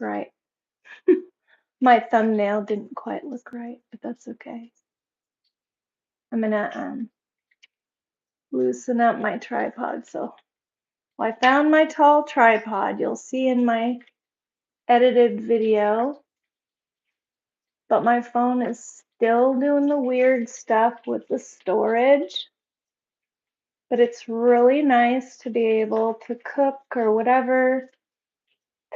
right. My thumbnail didn't quite look right, but that's okay. I'm gonna loosen up my tripod. So I found my tall tripod. You'll see in my edited video, but my phone is still doing the weird stuff with the storage. But it's really nice to be able to cook or whatever,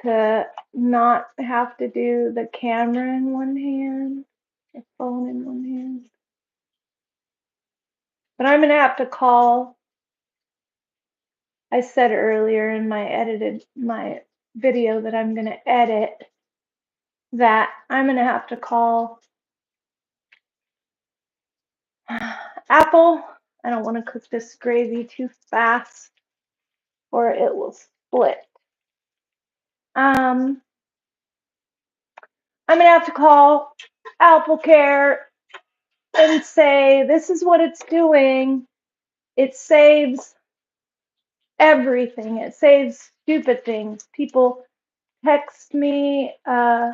to not have to do the camera in one hand, the phone in one hand. But I'm gonna have to call, I said earlier in my video that I'm gonna edit, that I'm gonna have to call Apple. I don't want to cook this gravy too fast or it will split. I'm gonna have to call Apple Care and say, this is what it's doing. It saves everything. It saves stupid things. People text me a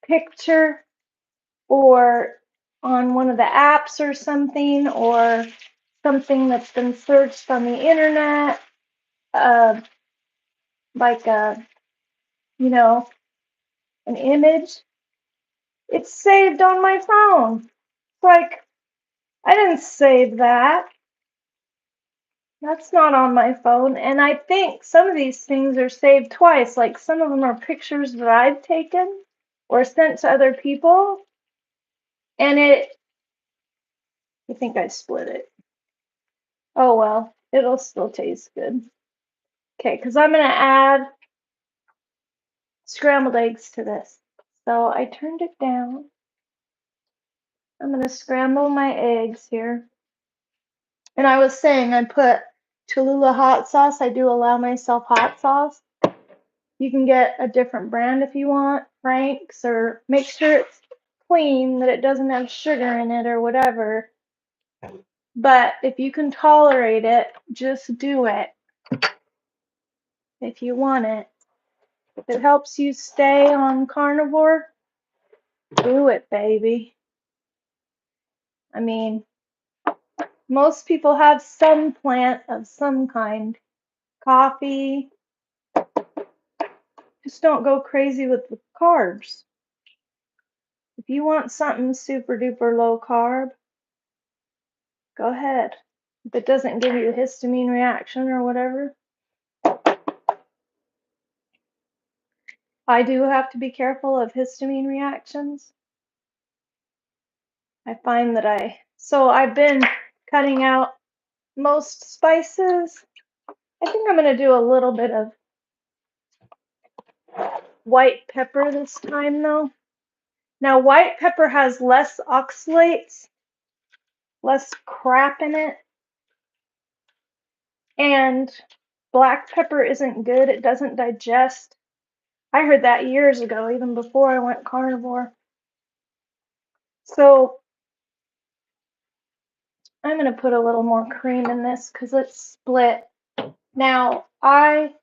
picture or on one of the apps or something that's been searched on the internet, like an image. It's saved on my phone. It's like, I didn't save that. That's not on my phone. And I think some of these things are saved twice. Like some of them are pictures that I've taken or sent to other people. And I think I split it. Oh well, it'll still taste good. Okay, because I'm going to add scrambled eggs to this. So I turned it down. I'm going to scramble my eggs here. And I was saying I put Cholula hot sauce. I do allow myself hot sauce. You can get a different brand if you want, Frank's, or make sure it's clean, that it doesn't have sugar in it or whatever. But if you can tolerate it, just do it. If you want it. If it helps you stay on carnivore, do it, baby. I mean, most people have some plant of some kind. Coffee. Just don't go crazy with the carbs. If you want something super duper low carb, go ahead. If it doesn't give you a histamine reaction or whatever. I do have to be careful of histamine reactions. I find that I've been cutting out most spices. I think I'm going to do a little bit of white pepper this time though. Now white pepper has less oxalates, less crap in it, and black pepper isn't good. It doesn't digest. I heard that years ago, even before I went carnivore. So I'm going to put a little more cream in this because it's split. Now, I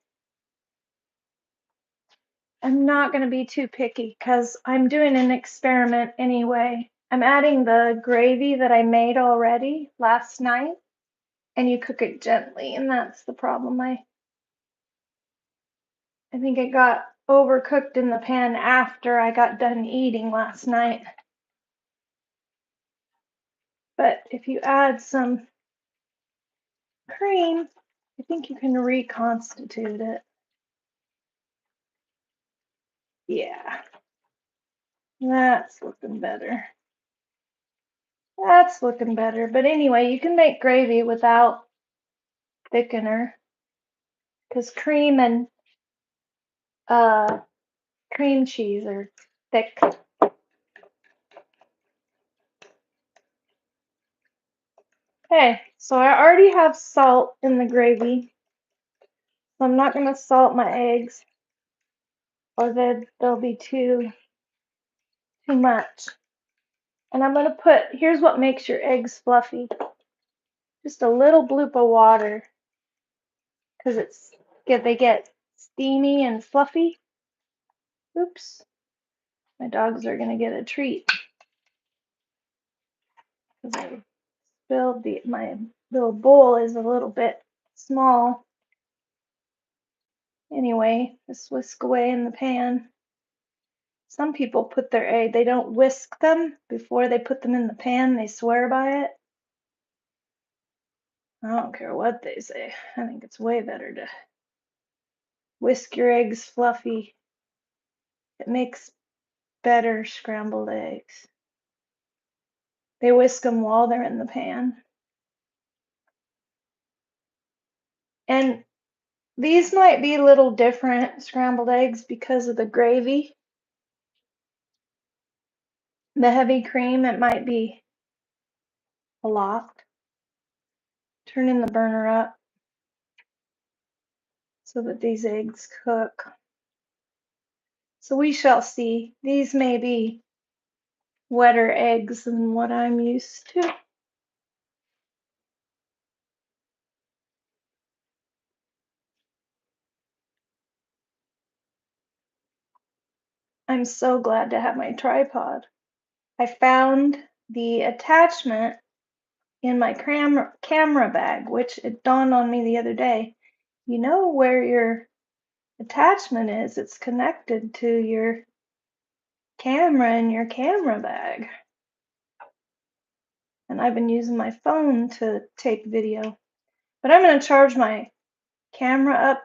am not going to be too picky because I'm doing an experiment anyway. I'm adding the gravy that I made already last night, and you cook it gently, and that's the problem. I think it got overcooked in the pan after I got done eating last night. But if you add some cream, I think you can reconstitute it. Yeah, that's looking better. That's looking better. But anyway, you can make gravy without thickener because cream and cream cheese are thick. Okay, so I already have salt in the gravy, so I'm not going to salt my eggs or they'll be too much. And I'm going to put, here's what makes your eggs fluffy. Just a little bloop of water because they get steamy and fluffy. Oops, my dogs are gonna get a treat because I spilled my little bowl is a little bit small. Anyway, just whisk away in the pan. Some people put their egg, they don't whisk them before they put them in the pan. They swear by it. I don't care what they say. I think it's way better to whisk your eggs fluffy. It makes better scrambled eggs. They whisk them while they're in the pan. And these might be a little different scrambled eggs because of the gravy. The heavy cream, it might be a lot. Turning the burner up so that these eggs cook. So we shall see. These may be wetter eggs than what I'm used to. I'm so glad to have my tripod. I found the attachment in my camera bag, which it dawned on me the other day. You know where your attachment is, it's connected to your camera in your camera bag. And I've been using my phone to take video. But I'm going to charge my camera up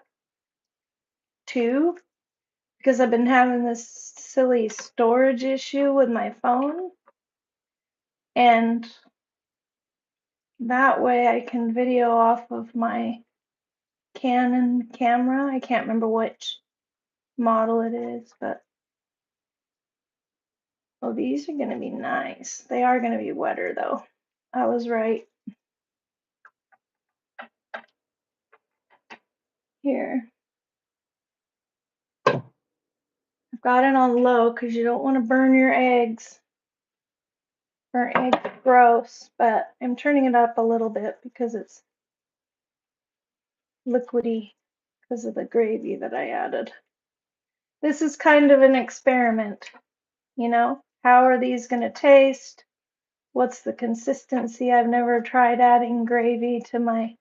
too because I've been having this silly storage issue with my phone. And that way I can video off of my Canon camera. I can't remember which model it is, but oh, these are going to be nice. They are going to be wetter though. I was right. Here. I've got it on low because you don't want to burn your eggs. Burnt eggs are gross, but I'm turning it up a little bit because it's liquidy because of the gravy that I added. This is kind of an experiment, you know? How are these going to taste? What's the consistency? I've never tried adding gravy to my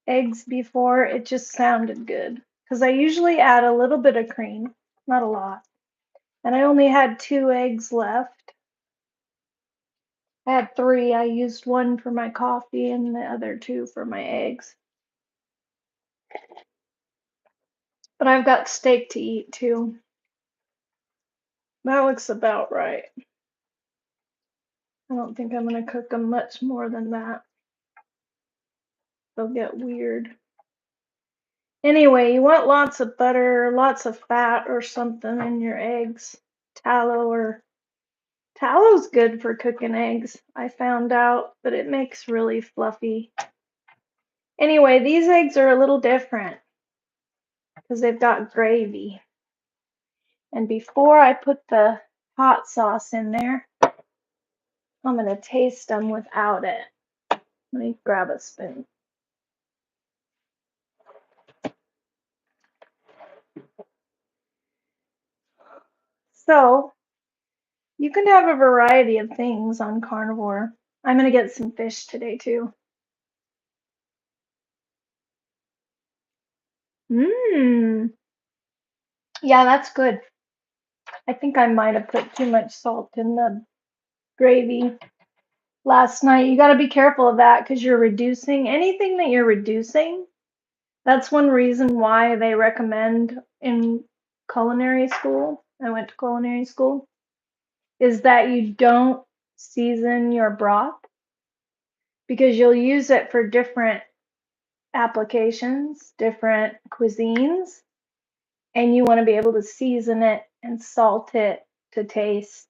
eggs before. It just sounded good because I usually add a little bit of cream, not a lot. And I only had 2 eggs left. I had 3. I used 1 for my coffee and the other 2 for my eggs. But I've got steak to eat too. That looks about right. I don't think I'm going to cook them much more than that. They'll get weird. Anyway, you want lots of butter, lots of fat or something in your eggs. Tallow's good for cooking eggs. I found out, but it makes really fluffy. Anyway, these eggs are a little different because they've got gravy. And before I put the hot sauce in there, I'm going to taste them without it. Let me grab a spoon. So, you can have a variety of things on Carnivore. I'm going to get some fish today too. Mmm. Yeah, that's good. I think I might have put too much salt in the gravy last night. You got to be careful of that because you're reducing anything that you're reducing. That's one reason why they recommend in culinary school. I went to culinary school. Is that you don't season your broth because you'll use it for different applications, different cuisines, and you want to be able to season it and salt it to taste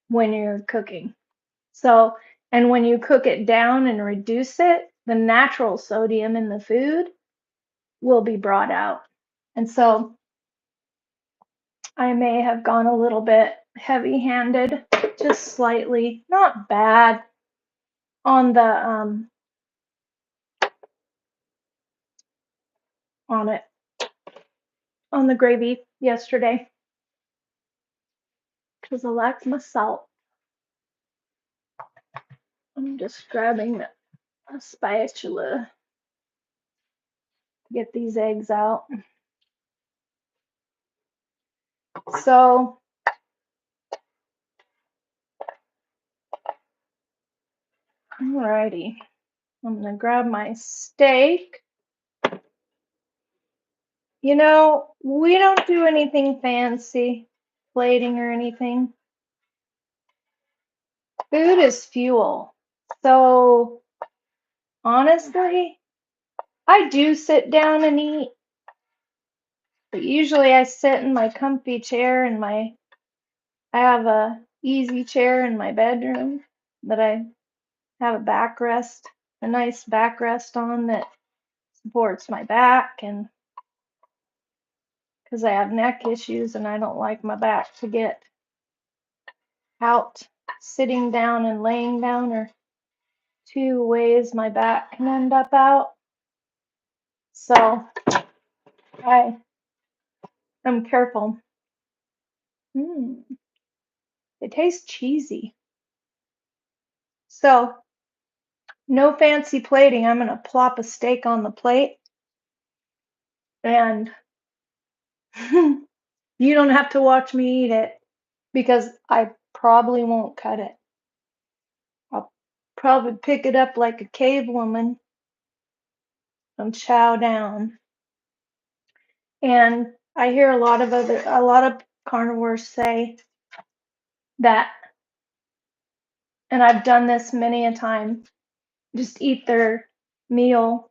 when you're cooking. So, and when you cook it down and reduce it, the natural sodium in the food will be brought out. And so I may have gone a little bit heavy-handed, just slightly, not bad, on the on the gravy. yesterday because I like my salt. I'm just grabbing a spatula to get these eggs out. So alrighty, I'm gonna grab my steak. You know, we don't do anything fancy, plating or anything. Food is fuel. So honestly, I do sit down and eat, but usually I sit in my comfy chair and I have a easy chair in my bedroom that I have a nice backrest on that supports my back, and because I have neck issues and I don't like my back to get out. Sitting down and laying down are two ways my back can end up out. So I am careful. It tastes cheesy. So no fancy plating. I'm gonna plop a steak on the plate, and you don't have to watch me eat it because I probably won't cut it. I'll probably pick it up like a cave woman and chow down. And I hear a lot of carnivores say that, and I've done this many a time, just eat their meal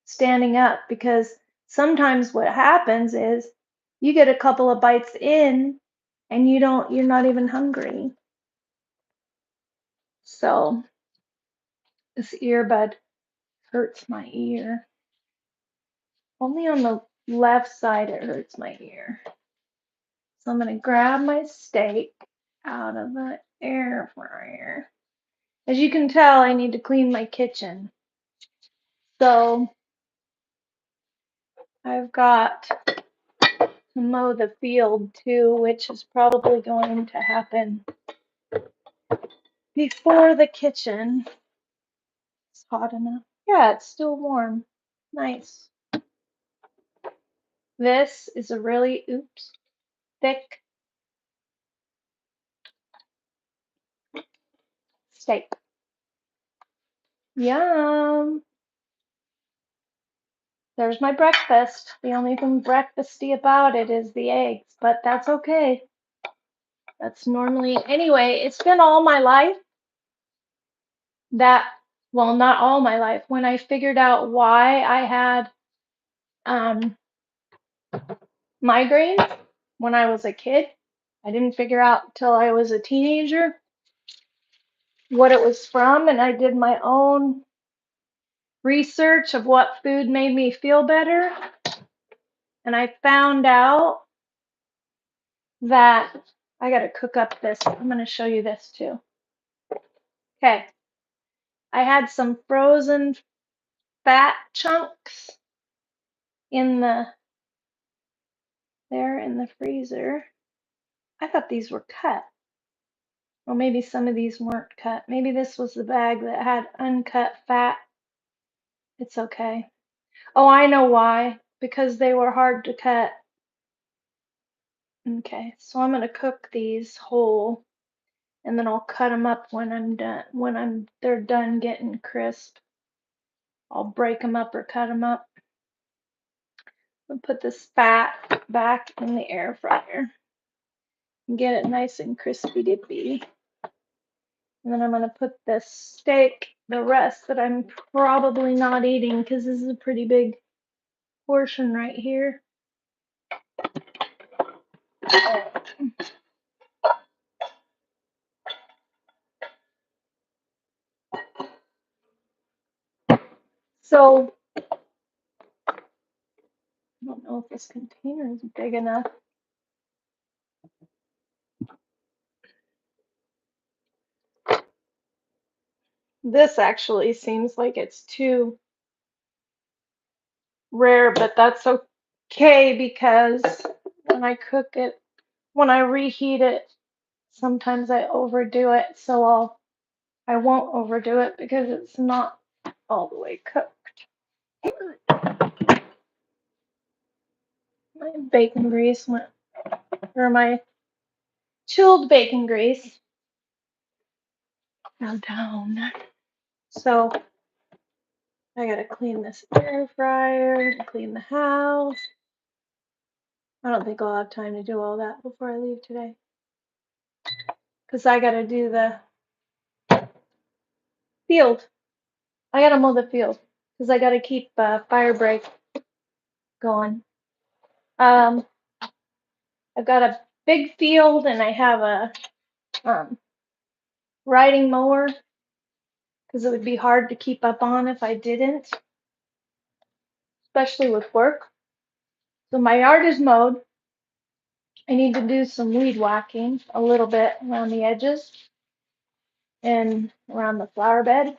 standing up, because sometimes what happens is you get a couple of bites in and you're not even hungry. So this earbud hurts my ear. Only on the left side it hurts my ear. So I'm gonna grab my steak out of the air fryer. As you can tell, I need to clean my kitchen. So I've got to mow the field too, which is probably going to happen before the kitchen. It's hot enough. Yeah, it's still warm. Nice. This is a really, thick steak. Yum. There's my breakfast. The only thing breakfasty about it is the eggs, but that's okay. That's normally, anyway, it's been all my life that, well, not all my life, when I figured out why I had migraines when I was a kid. I didn't figure out till I was a teenager what it was from, and I did my own research of what food made me feel better. And I found out that I got to cook up this. I'm going to show you this too. Okay. I had some frozen fat chunks in the freezer. I thought these were cut. Or maybe some of these weren't cut. Maybe this was the bag that had uncut fat. It's okay. Oh, I know why. Because they were hard to cut. Okay, so I'm gonna cook these whole, and then I'll cut them up when I'm done. They're done getting crisp, I'll break them up or cut them up. I'll put this fat back in the air fryer and get it nice and crispy dippy. And then I'm gonna put this steak, the rest that I'm probably not eating, because this is a pretty big portion right here. So I don't know if this container is big enough. This actually seems like it's too rare, but that's okay because when I cook it, when I reheat it, sometimes I overdo it, so I won't overdo it because it's not all the way cooked. My bacon grease went, or my chilled bacon grease fell down. So I gotta clean this air fryer and clean the house. I don't think I'll have time to do all that before I leave today. Because I gotta do the field. I gotta mow the field. Because I gotta keep fire break going. I've got a big field and I have a riding mower. Because it would be hard to keep up on if I didn't. Especially with work. So my yard is mowed. I need to do some weed whacking a little bit around the edges and around the flower bed.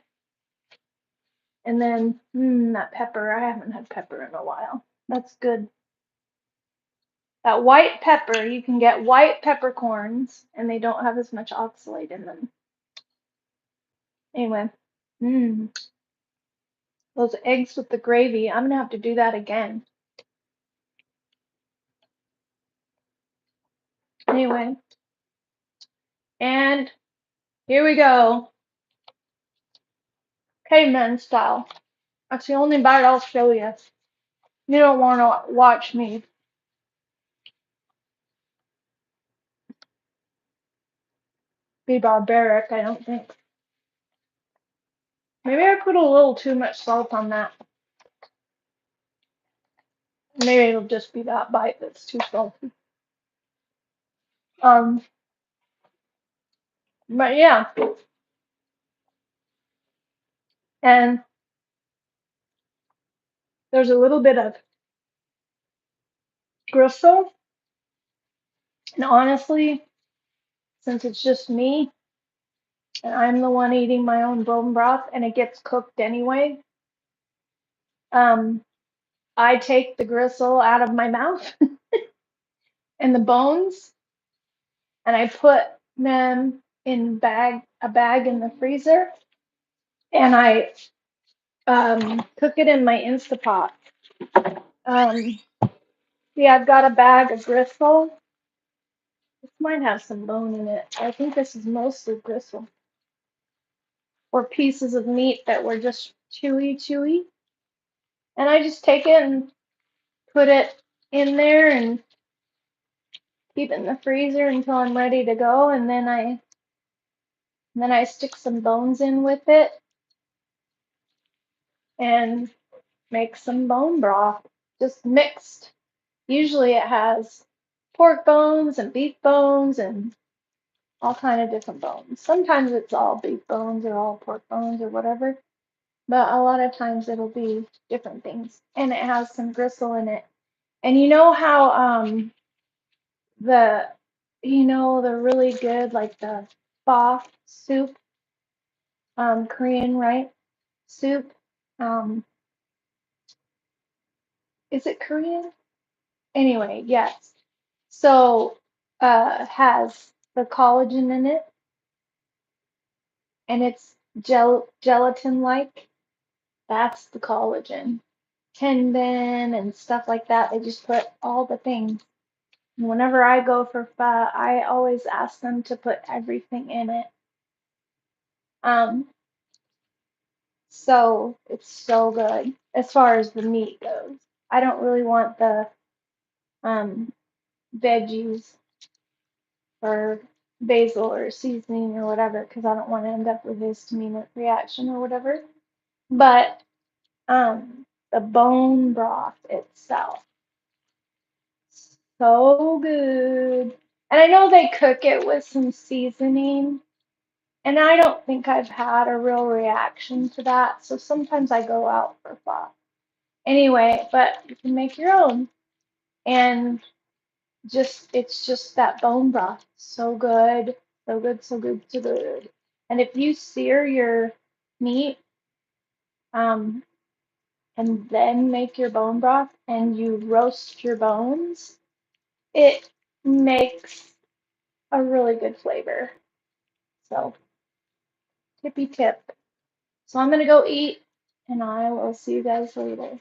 And then that pepper, I haven't had pepper in a while. That's good. That white pepper, you can get white peppercorns and they don't have as much oxalate in them. Anyway, those eggs with the gravy, I'm gonna have to do that again. Anyway, and here we go. Caveman style. That's the only bite I'll show you. You don't want to watch me be barbaric, I don't think. Maybe I put a little too much salt on that. Maybe it'll just be that bite that's too salty. But yeah. And there's a little bit of gristle. And honestly, since it's just me and I'm the one eating my own bone broth and it gets cooked anyway, I take the gristle out of my mouth and the bones and I put them in a bag in the freezer and I cook it in my Instapot. Yeah, I've got a bag of gristle. This might have some bone in it. I think this is mostly gristle. Or pieces of meat that were just chewy. And I just take it and put it in there and keep it in the freezer until I'm ready to go. And then I stick some bones in with it and make some bone broth, just mixed. Usually it has pork bones and beef bones and all kind of different bones. Sometimes it's all beef bones or all pork bones or whatever, but a lot of times it'll be different things. And it has some gristle in it. And you know how the the really good like the pho soup, Korean, right? Soup. Um, is it Korean? Anyway, yes. So has the collagen in it and it's gelatin like. That's the collagen. Tendon and stuff like that. They just put all the things. And whenever I go for pho, I always ask them to put everything in it. So it's so good as far as the meat goes. I don't really want the veggies or basil or seasoning or whatever because I don't want to end up with histamine reaction or whatever. But the bone broth itself, so good. And I know they cook it with some seasoning, and I don't think I've had a real reaction to that. So sometimes I go out for pho. Anyway, but you can make your own. And it's just that bone broth. So good. So good, so good, so good. And if you sear your meat, and then make your bone broth and you roast your bones, it makes a really good flavor. So, tippy tip. So I'm gonna go eat, and I will see you guys later.